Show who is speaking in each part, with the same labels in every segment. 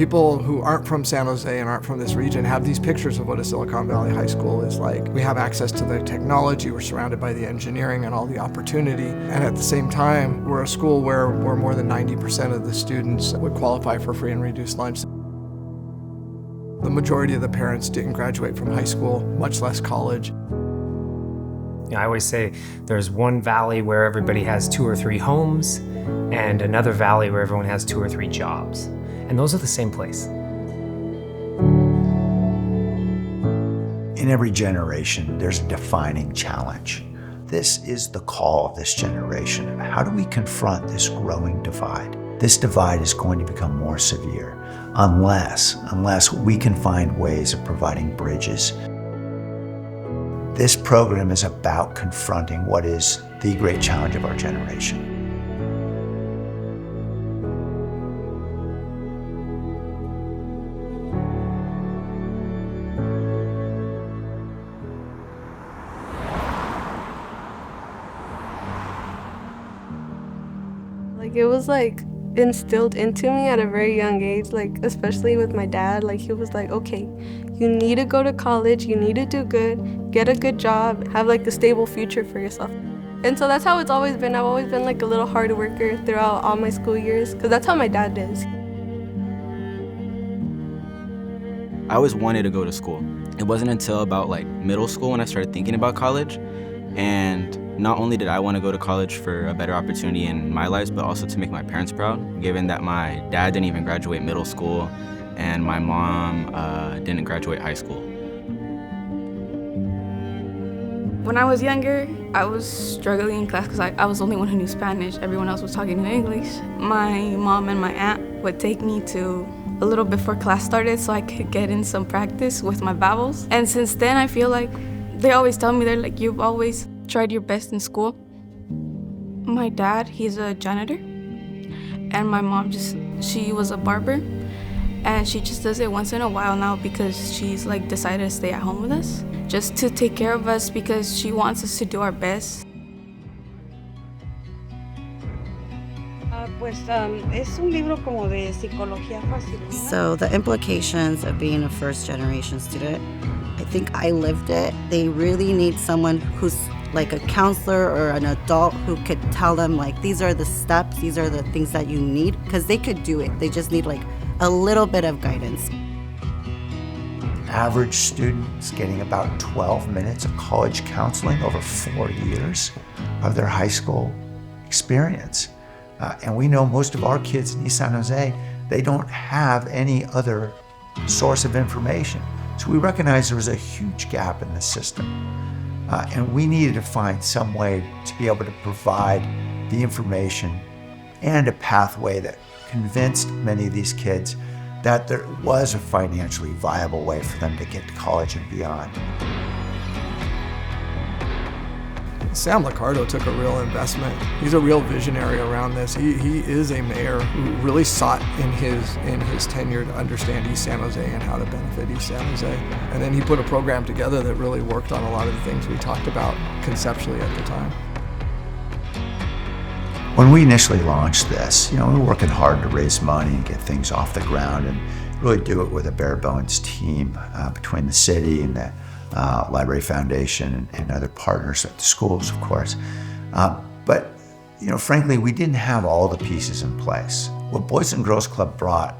Speaker 1: People who aren't from San Jose and aren't from this region have these pictures of what a Silicon Valley high school is like. We have access to the technology, we're surrounded by the engineering and all the opportunity, and at the same time, we're a school where more than 90% of the students would qualify for free and reduced lunch. The majority of the parents didn't graduate from high school, much less college.
Speaker 2: I always say there's one valley where everybody has 2 or 3 homes, and another valley where everyone has 2 or 3 jobs. And those are the same place.
Speaker 3: In every generation, there's a defining challenge. This is the call of this generation. How do we confront this growing divide? This divide is going to become more severe unless we can find ways of providing bridges. This program is about confronting what is the great challenge of our generation.
Speaker 4: It was instilled into me at a very young age, especially with my dad. He was like, okay, you need to go to college, you need to do good, get a good job, have a stable future for yourself. And so that's how it's always been. I've always been a little hard worker throughout all my school years, because that's how my dad is.
Speaker 5: I always wanted to go to school. It wasn't until about middle school when I started thinking about college. And not only did I want to go to college for a better opportunity in my life, but also to make my parents proud, given that my dad didn't even graduate middle school and my mom didn't graduate high school.
Speaker 6: When I was younger, I was struggling in class because I was the only one who knew Spanish. Everyone else was talking in English. My mom and my aunt would take me to a little before class started so I could get in some practice with my vowels. And since then, I feel like they always tell me, they're like, you've always tried your best in school. My dad, he's a janitor. And my mom she was a barber. And she just does it once in a while now because she's decided to stay at home with us. Just to take care of us because she wants us to do our best.
Speaker 7: So the implications of being a first-generation student, I think I lived it. They really need someone who's a counselor or an adult who could tell them these are the steps, these are the things that you need, because they could do it. They just need a little bit of guidance.
Speaker 3: Average students getting about 12 minutes of college counseling over 4 years of their high school experience. And we know most of our kids in East San Jose, they don't have any other source of information. So we recognize there was a huge gap in the system. And we needed to find some way to be able to provide the information and a pathway that convinced many of these kids that there was a financially viable way for them to get to college and beyond.
Speaker 1: Sam Liccardo took a real investment. He's a real visionary around this. He is a mayor who really sought in his tenure to understand East San Jose and how to benefit East San Jose. And then he put a program together that really worked on a lot of the things we talked about conceptually at the time.
Speaker 3: When we initially launched this, we were working hard to raise money and get things off the ground and really do it with a bare bones team between the city and the Library Foundation and other partners at the schools, of course. But frankly, we didn't have all the pieces in place. What Boys and Girls Club brought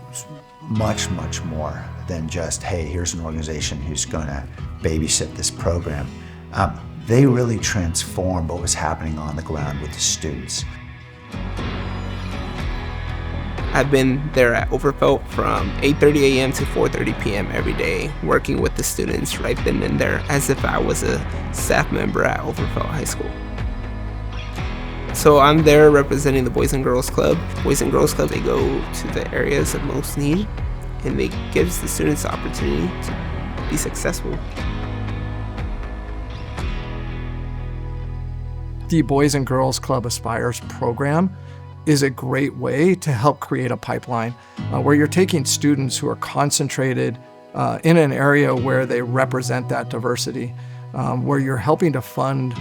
Speaker 3: was much, much more than just, hey, here's an organization who's gonna babysit this program. They really transformed what was happening on the ground with the students.
Speaker 8: I've been there at Overfelt from 8:30 a.m. to 4:30 p.m. every day, working with the students right then and there as if I was a staff member at Overfelt High School. So I'm there representing the Boys and Girls Club. Boys and Girls Club, they go to the areas of most need, and they gives the students the opportunity to be successful.
Speaker 1: The Boys and Girls Club Aspires program is a great way to help create a pipeline where you're taking students who are concentrated in an area where they represent that diversity, where you're helping to fund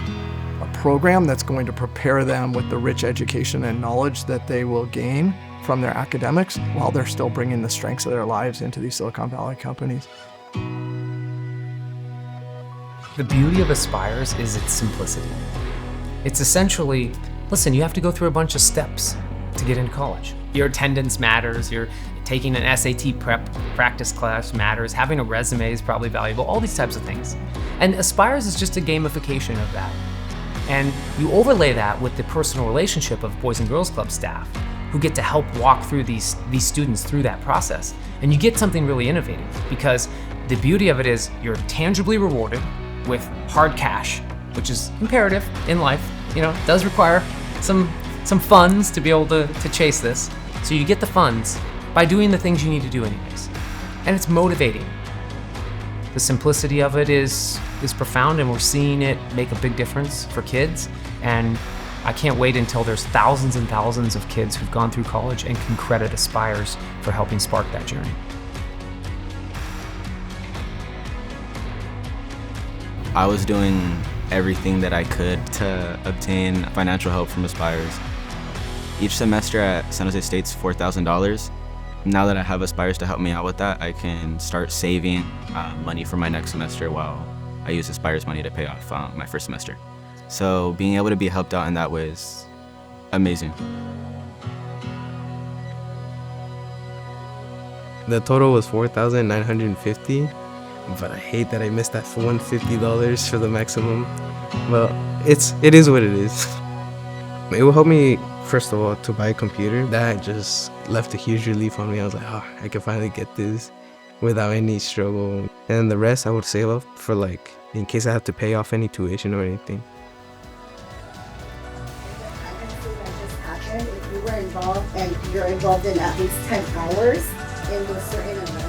Speaker 1: a program that's going to prepare them with the rich education and knowledge that they will gain from their academics while they're still bringing the strengths of their lives into these Silicon Valley companies.
Speaker 2: The beauty of Aspires is its simplicity. It's essentially, listen, you have to go through a bunch of steps to get into college. Your attendance matters, your taking an SAT prep practice class matters, having a resume is probably valuable, all these types of things. And Aspires is just a gamification of that. And you overlay that with the personal relationship of Boys and Girls Club staff who get to help walk through these students through that process. And you get something really innovative, because the beauty of it is you're tangibly rewarded with hard cash, which is imperative in life. You know, it does require some funds to be able to chase this. So you get the funds by doing the things you need to do anyways. And it's motivating. The simplicity of it is profound, and we're seeing it make a big difference for kids. And I can't wait until there's thousands and thousands of kids who've gone through college and can credit Aspires for helping spark that journey.
Speaker 5: I was doing everything that I could to obtain financial help from Aspires. Each semester at San Jose State's $4,000. Now that I have Aspires to help me out with that, I can start saving money for my next semester while I use Aspires money to pay off my first semester. So being able to be helped out in that way is amazing.
Speaker 8: The total was $4,950, but I hate that I missed that $150 for the maximum. Well, it is what it is. It will help me, first of all, to buy a computer. That just left a huge relief on me. I was like, oh, I can finally get this without any struggle. And the rest I would save up for, like, in case I have to pay off any tuition or anything.
Speaker 7: If you were involved and you're involved in at least 10 hours in a certain event.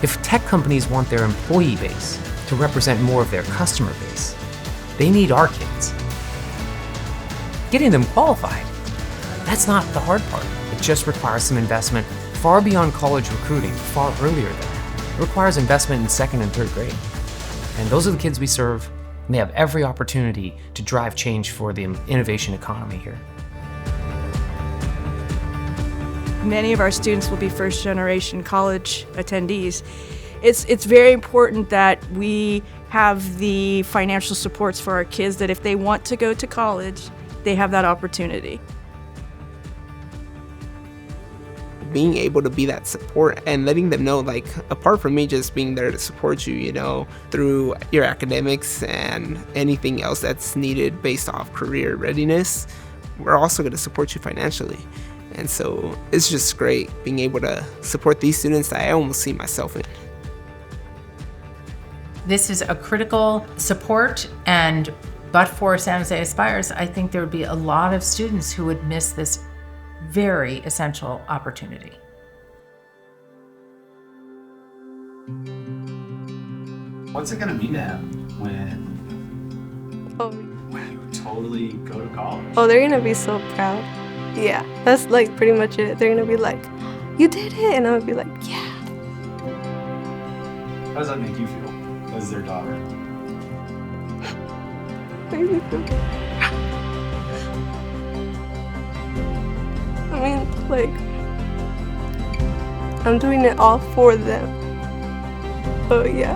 Speaker 2: If tech companies want their employee base to represent more of their customer base, they need our kids. Getting them qualified, that's not the hard part. It just requires some investment far beyond college recruiting, far earlier than that. It requires investment in 2nd and 3rd grade. And those are the kids we serve, and they have every opportunity to drive change for the innovation economy here.
Speaker 9: Many of our students will be first-generation college attendees. It's very important that we have the financial supports for our kids, that if they want to go to college, they have that opportunity.
Speaker 8: Being able to be that support and letting them know, like, apart from me just being there to support you, you know, through your academics and anything else that's needed based off career readiness, we're also going to support you financially. And so it's just great being able to support these students that I almost see myself in.
Speaker 10: This is a critical support, and but for San Jose Aspires, I think there would be a lot of students who would miss this very essential opportunity.
Speaker 11: What's it gonna mean to him when you totally go to college?
Speaker 4: Oh, they're gonna be so proud. Yeah, that's like pretty much it. They're gonna be like, you did it, and I'll be like, yeah.
Speaker 11: How does that make you feel as their daughter?
Speaker 4: Makes me feel good. I mean, like, I'm doing it all for them. Oh yeah.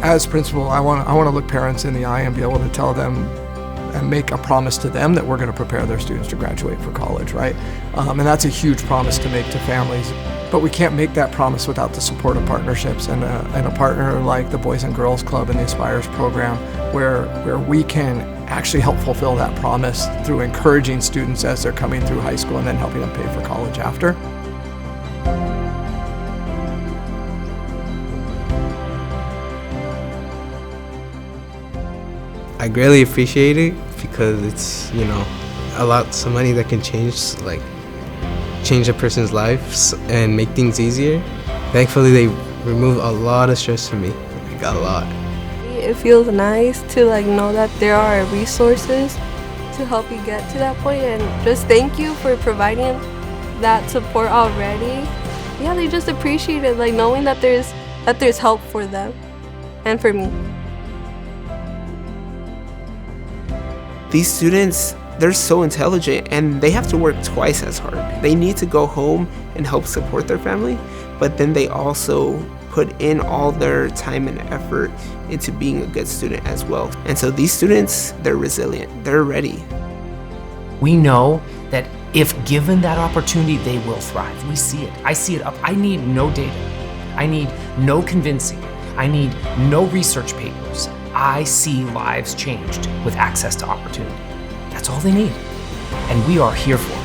Speaker 1: As principal, I want to look parents in the eye and be able to tell them and make a promise to them that we're going to prepare their students to graduate for college, right? And that's a huge promise to make to families. But we can't make that promise without the support of partnerships and a partner like the Boys and Girls Club and the Aspires program, where we can actually help fulfill that promise through encouraging students as they're coming through high school and then helping them pay for college after.
Speaker 8: I greatly appreciate it because it's, you know, some money that can change a person's life and make things easier. Thankfully, they remove a lot of stress from me, like a lot.
Speaker 4: It feels nice to know that there are resources to help you get to that point, and just thank you for providing that support already. Yeah, they just appreciate it, knowing that there's help for them and for me.
Speaker 12: These students, they're so intelligent and they have to work twice as hard. They need to go home and help support their family, but then they also put in all their time and effort into being a good student as well. And so these students, they're resilient, they're ready.
Speaker 2: We know that if given that opportunity, they will thrive. We see it. I see it up. I need no data. I need no convincing. I need no research papers. I see lives changed with access to opportunity. That's all they need. And we are here for it.